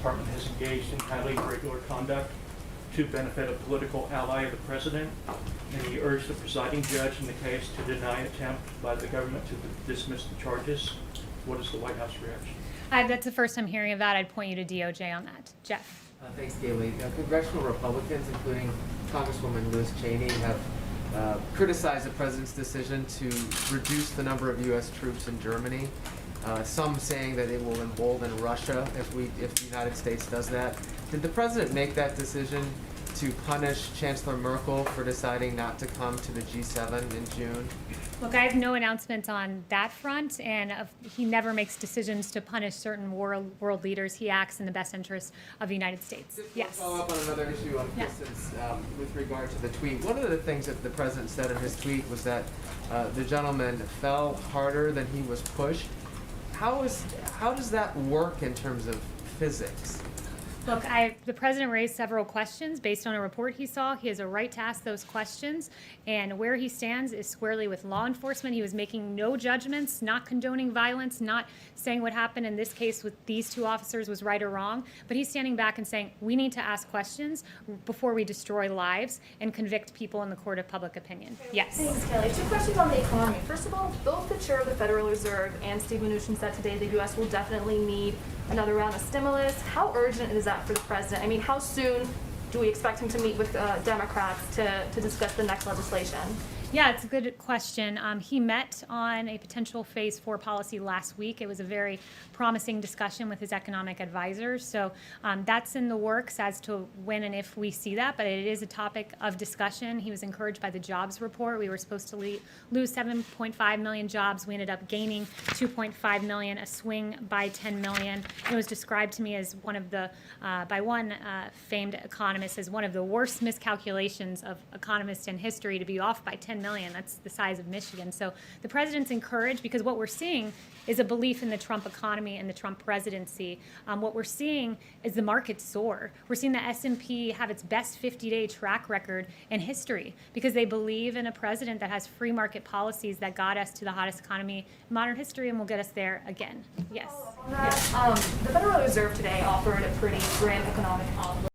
Department has engaged in highly irregular conduct to benefit a political ally of the president, and he urged the presiding judge in the case to deny attempt by the government to dismiss the charges. What is the White House reaction? That's the first I'm hearing of that. I'd point you to DOJ on that. Jeff. Thanks, Gailey. Congressional Republicans, including Congresswoman Liz Cheney, have criticized the president's decision to reduce the number of U.S. troops in Germany. Some saying that it will embolden Russia if the United States does that. Did the president make that decision to punish Chancellor Merkel for deciding not to come to the G7 in June? Look, I have no announcements on that front, and he never makes decisions to punish certain world leaders. He acts in the best interest of the United States. Just Yes. follow up on another issue on Kristen's with regard to the tweet. One of the things that the president said in his tweet was that the gentleman fell harder than he was pushed. How does that work in terms of physics? Look, the president raised several questions based on a report he saw. He has a right to ask those questions, and where he stands is squarely with law enforcement. He was making no judgments, not condoning violence, not saying what happened in this case with these two officers was right or wrong, but he's standing back and saying we need to ask questions before we destroy lives and convict people in the court of public opinion. Yes. Thanks, Kelly. Two questions on the economy. First of all, both the chair of the Federal Reserve and Steve Mnuchin said today the U.S. will definitely need another round of stimulus. How urgent is that for the president? I mean, how soon do we expect him to meet with Democrats to discuss the next legislation? Yeah, it's a good question. He met on a potential Phase 4 policy last week. It was a very promising discussion with his economic advisors. So that's in the works as to when and if we see that, but it is a topic of discussion. He was encouraged by the jobs report. We were supposed to lose 7.5 million jobs. We ended up gaining 2.5 million, a swing by 10 million. It was described to me as one of the, by one famed economist, as one of the worst miscalculations of economists in history to be off by 10 million. That's the size of Michigan. So the president's encouraged because what we're seeing is a belief in the Trump economy and the Trump presidency. What we're seeing is the market soar. We're seeing the S&P have its best 50-day track record in history because they believe in a president that has free market policies that got us to the hottest economy in modern history and will get us there again. Yes. The Federal Reserve today offered a pretty grim economic outlook.